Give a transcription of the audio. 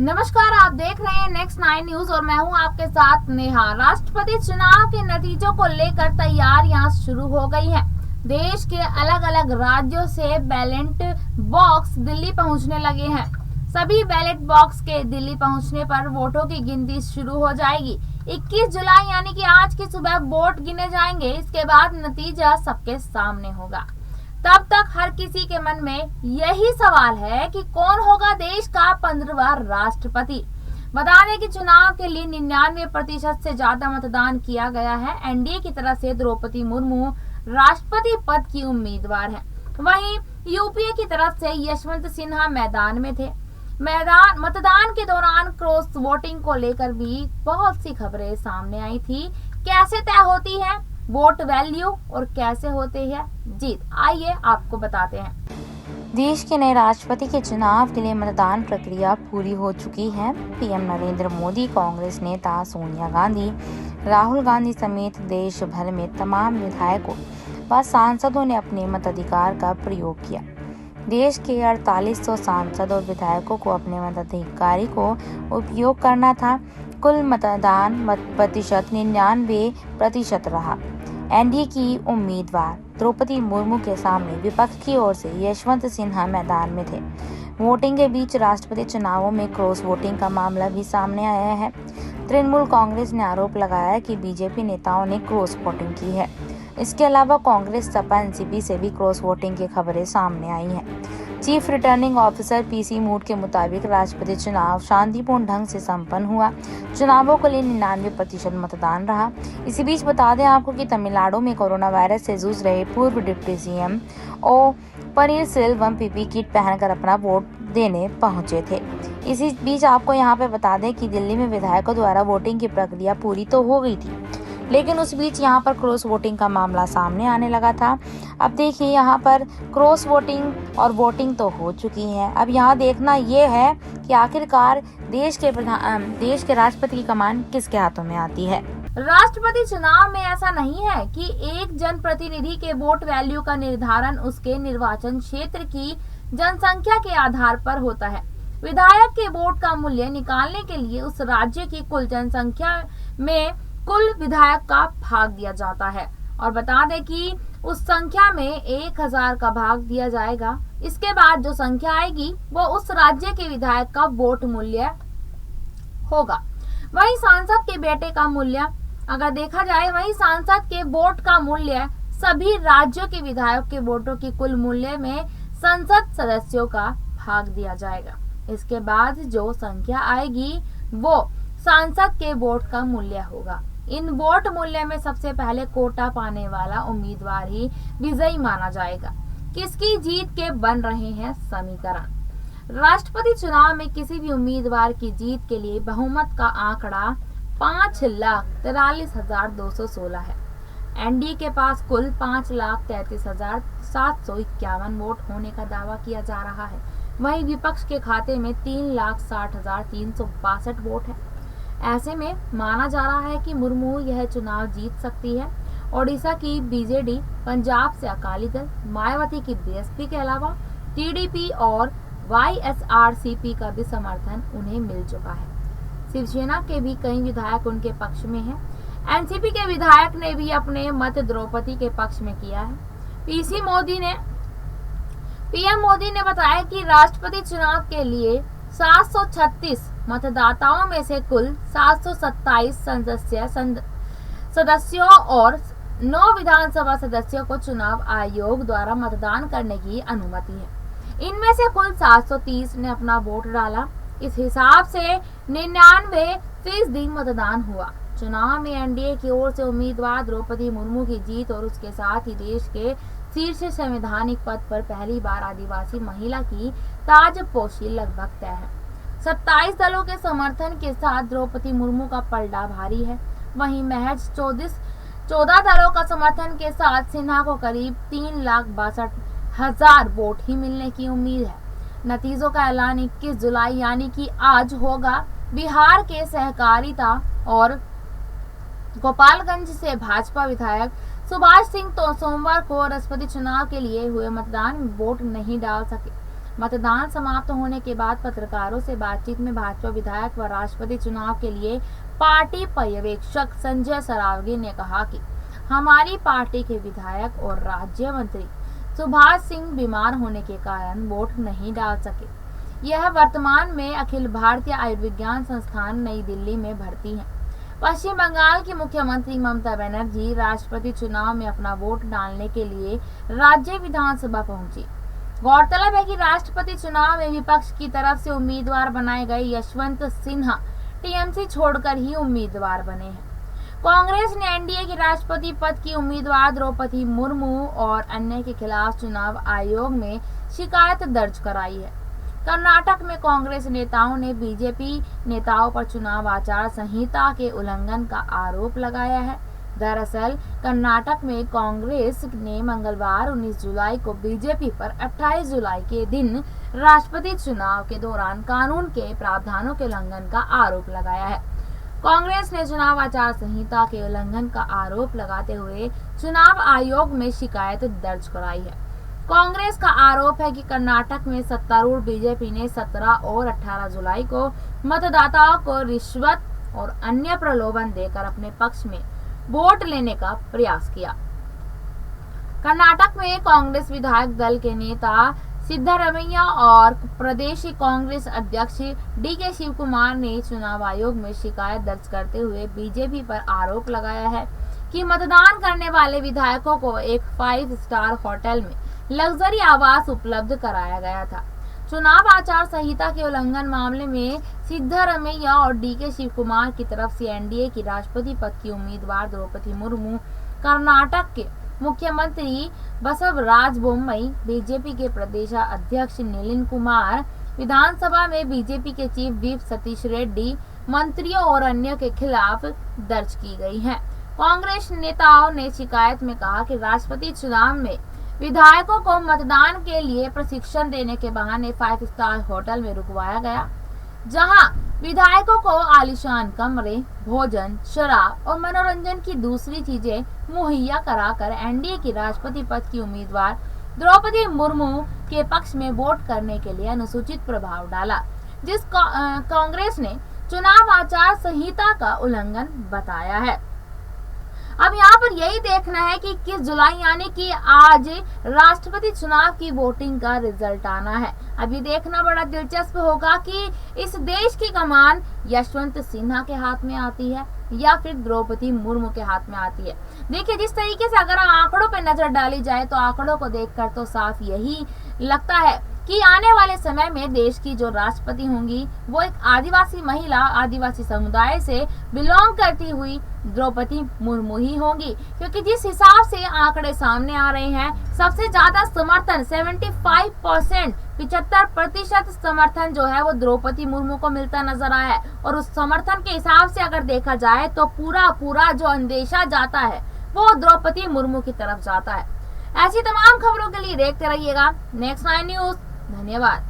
नमस्कार, आप देख रहे हैं नेक्स्ट 9 न्यूज और मैं हूं आपके साथ नेहा। राष्ट्रपति चुनाव के नतीजों को लेकर तैयारियां शुरू हो गई हैं। देश के अलग अलग राज्यों से बैलेट बॉक्स दिल्ली पहुंचने लगे हैं। सभी बैलेट बॉक्स के दिल्ली पहुंचने पर वोटों की गिनती शुरू हो जाएगी। 21 जुलाई यानी कि आज की सुबह वोट गिने जाएंगे। इसके बाद नतीजा सबके सामने होगा। तब तक हर किसी के मन में यही सवाल है कि कौन होगा देश का 15वां राष्ट्रपति। बता दें कि चुनाव के लिए 99% से ज्यादा मतदान किया गया है। एनडीए की तरफ से द्रौपदी मुर्मू राष्ट्रपति पद की उम्मीदवार हैं। वहीं यूपीए की तरफ से यशवंत सिन्हा मैदान में थे। मतदान के दौरान क्रॉस वोटिंग को लेकर भी बहुत सी खबरें सामने आई थी। कैसे तय होती है वोट वैल्यू और कैसे होते हैं जीत, आइए आपको बताते हैं। देश के नए राष्ट्रपति के चुनाव के लिए मतदान प्रक्रिया पूरी हो चुकी है। पीएम नरेंद्र मोदी, कांग्रेस नेता सोनिया गांधी, राहुल गांधी समेत देश भर में तमाम विधायकों व सांसदों ने अपने मताधिकार का प्रयोग किया। देश के 4800 सांसद और विधायकों को अपने मताधिकार को उपयोग करना था। कुल मतदान प्रतिशत 99% रहा। एनडीए की उम्मीदवार द्रौपदी मुर्मू के सामने विपक्ष की ओर से यशवंत सिन्हा मैदान में थे। वोटिंग के बीच राष्ट्रपति चुनावों में क्रॉस वोटिंग का मामला भी सामने आया है। तृणमूल कांग्रेस ने आरोप लगाया कि बीजेपी नेताओं ने क्रॉस वोटिंग की है। इसके अलावा कांग्रेस, सपा, एनसीपी से भी क्रॉस वोटिंग की खबरें सामने आई हैं। Chief returning officer PC mood के मुताबिक राष्ट्रपति चुनाव शांतिपूर्ण ढंग से संपन्न हुआ। चुनावों के लिए 99% मतदान रहा। इसी बीच बता दें आपको कि तमिलनाडु में कोरोना वायरस से जूझ रहे पूर्व डिप्टी सीएम ओ पनीरसेल्वम पीपी किट पहनकर अपना वोट देने पहुंचे थे। इसी बीच आपको यहाँ पे बता दें कि दिल्ली में विधायकों द्वारा वोटिंग की प्रक्रिया पूरी तो हो गई थी, लेकिन उस बीच यहाँ पर क्रॉस वोटिंग का मामला सामने आने लगा था। अब देखिए, यहाँ पर क्रॉस वोटिंग और वोटिंग तो हो चुकी है। अब यहाँ देखना ये है कि आखिरकार देश के राष्ट्रपति की कमान किसके हाथों में आती है। राष्ट्रपति चुनाव में ऐसा नहीं है कि एक जनप्रतिनिधि के वोट वैल्यू का निर्धारण उसके निर्वाचन क्षेत्र की जनसंख्या के आधार पर होता है। विधायक के वोट का मूल्य निकालने के लिए उस राज्य की कुल जनसंख्या में कुल विधायक का भाग दिया जाता है और बता दें कि उस संख्या में 1000 का भाग दिया जाएगा। इसके बाद जो संख्या आएगी वो उस राज्य के विधायक का वोट मूल्य होगा। वही सांसद के बेटे का मूल्य अगर देखा जाए, वही सांसद के वोट का मूल्य सभी राज्यों के विधायक के वोटों की कुल मूल्य में संसद सदस्यों का भाग दिया जाएगा। इसके बाद जो संख्या आएगी वो सांसद के वोट का मूल्य होगा। इन वोट मूल्य में सबसे पहले कोटा पाने वाला उम्मीदवार ही विजयी माना जाएगा। किसकी जीत के बन रहे हैं समीकरण। राष्ट्रपति चुनाव में किसी भी उम्मीदवार की जीत के लिए बहुमत का आंकड़ा 5,43,216 है। एनडीए के पास कुल 5,33,751 वोट होने का दावा किया जा रहा है। वहीं विपक्ष के खाते में 3,60,362 वोट है। ऐसे में माना जा रहा है कि मुर्मू यह चुनाव जीत सकती है। ओडिशा की बीजेडी, पंजाब से अकाली दल, मायावती की बीएसपी के अलावा टीडीपी और वाईएसआरसीपी का भी समर्थन उन्हें मिल चुका है। शिवसेना के भी कई विधायक उनके पक्ष में हैं। एनसीपी के विधायक ने भी अपने मत द्रौपदी के पक्ष में किया है। पीएम मोदी ने बताया कि राष्ट्रपति चुनाव के लिए 736 मतदाताओं में से कुल 727 सदस्यों और 9 विधानसभा सदस्यों को चुनाव आयोग द्वारा मतदान करने की अनुमति है। इनमें से कुल 730 ने अपना वोट डाला। इस हिसाब से 99% मतदान हुआ। चुनाव में एनडीए की ओर से उम्मीदवार द्रौपदी मुर्मू की जीत और उसके साथ ही देश के शीर्ष संवैधानिक पद पर पहली बार आदिवासी महिला की ताजपोशी लगभग तय है। 27 दलों के समर्थन के साथ द्रौपदी मुर्मू का पलड़ा भारी है। वहीं महज 14 दलों का समर्थन के साथ सिन्हा को करीब 3,62,000 वोट ही मिलने की उम्मीद है। नतीजों का ऐलान 21 जुलाई यानी कि आज होगा। बिहार के सहकारिता और गोपालगंज से भाजपा विधायक सुभाष सिंह तो सोमवार को राष्ट्रपति चुनाव के लिए हुए मतदान में वोट नहीं डाल सके। मतदान समाप्त होने के बाद पत्रकारों से बातचीत में भाजपा विधायक व राष्ट्रपति चुनाव के लिए पार्टी पर्यवेक्षक संजय सरावगी ने कहा कि हमारी पार्टी के विधायक और राज्य मंत्री सुभाष सिंह बीमार होने के कारण वोट नहीं डाल सके। यह वर्तमान में अखिल भारतीय आयुर्विज्ञान संस्थान नई दिल्ली में भर्ती हैं। पश्चिम बंगाल की मुख्यमंत्री ममता बनर्जी राष्ट्रपति चुनाव में अपना वोट डालने के लिए राज्य विधानसभा पहुंची। गौरतलब है कि राष्ट्रपति चुनाव में विपक्ष की तरफ से उम्मीदवार बनाए गए यशवंत सिन्हा टीएमसी छोड़कर ही उम्मीदवार बने हैं। कांग्रेस ने एनडीए की राष्ट्रपति पद की उम्मीदवार द्रौपदी मुर्मू और अन्य के खिलाफ चुनाव आयोग में शिकायत दर्ज कराई है। कर्नाटक में कांग्रेस नेताओं ने बीजेपी नेताओं पर चुनाव आचार संहिता के उल्लंघन का आरोप लगाया है। दरअसल कर्नाटक में कांग्रेस ने मंगलवार 19 जुलाई को बीजेपी पर 28 जुलाई के दिन राष्ट्रपति चुनाव के दौरान कानून के प्रावधानों के उल्लंघन का आरोप लगाया है। कांग्रेस ने चुनाव आचार संहिता के उल्लंघन का आरोप लगाते हुए चुनाव आयोग में शिकायत दर्ज कराई है। कांग्रेस का आरोप है कि कर्नाटक में सत्तारूढ़ बीजेपी ने 17 और 18 जुलाई को मतदाताओं को रिश्वत और अन्य प्रलोभन देकर अपने पक्ष में वोट लेने का प्रयास किया। कर्नाटक में कांग्रेस विधायक दल के नेता सिद्धरमैया और प्रदेश कांग्रेस अध्यक्ष डीके शिव कुमार ने चुनाव आयोग में शिकायत दर्ज करते हुए बीजेपी पर आरोप लगाया है कि मतदान करने वाले विधायकों को एक 5 स्टार होटल में लग्जरी आवास उपलब्ध कराया गया था। चुनाव आचार संहिता के उल्लंघन मामले में सिद्धरमैया और डीके शिव कुमार की तरफ से एनडीए की राष्ट्रपति पद की उम्मीदवार द्रौपदी मुर्मू, कर्नाटक के मुख्यमंत्री बसवराज बोम्मई, बीजेपी के प्रदेश अध्यक्ष नलिन कुमार, विधानसभा में बीजेपी के चीफ व्हिप सतीश रेड्डी, मंत्रियों और अन्य के खिलाफ दर्ज की गई है। कांग्रेस नेताओं ने शिकायत में कहा कि राष्ट्रपति चुनाव में विधायकों को मतदान के लिए प्रशिक्षण देने के बहाने 5 स्टार होटल में रुकवाया गया, जहां विधायकों को आलीशान कमरे, भोजन, शराब और मनोरंजन की दूसरी चीजें मुहैया कराकर एनडीए की राष्ट्रपति पद की उम्मीदवार द्रौपदी मुर्मू के पक्ष में वोट करने के लिए अनुचित प्रभाव डाला, जिस कांग्रेस ने चुनाव आचार संहिता का उल्लंघन बताया है। अब यहाँ पर यही देखना है कि 21 जुलाई यानी कि आज राष्ट्रपति चुनाव की वोटिंग का रिजल्ट आना है। अभी देखना बड़ा दिलचस्प होगा कि इस देश की कमान यशवंत सिन्हा के हाथ में आती है या फिर द्रौपदी मुर्मू के हाथ में आती है। देखिए, जिस तरीके से अगर आंकड़ों पर नजर डाली जाए तो आंकड़ों को देखकर तो साफ यही लगता है कि आने वाले समय में देश की जो राष्ट्रपति होंगी वो एक आदिवासी महिला, आदिवासी समुदाय से बिलोंग करती हुई द्रौपदी मुर्मू ही होंगी, क्योंकि जिस हिसाब से आंकड़े सामने आ रहे हैं, सबसे ज्यादा समर्थन 75%, 75% समर्थन जो है वो द्रौपदी मुर्मू को मिलता नजर आया है। और उस समर्थन के हिसाब से अगर देखा जाए तो पूरा जो अंदेशा जाता है वो द्रौपदी मुर्मू की तरफ जाता है। ऐसी तमाम खबरों के लिए देखते रहिएगा नेक्स्ट 9 न्यूज। धन्यवाद।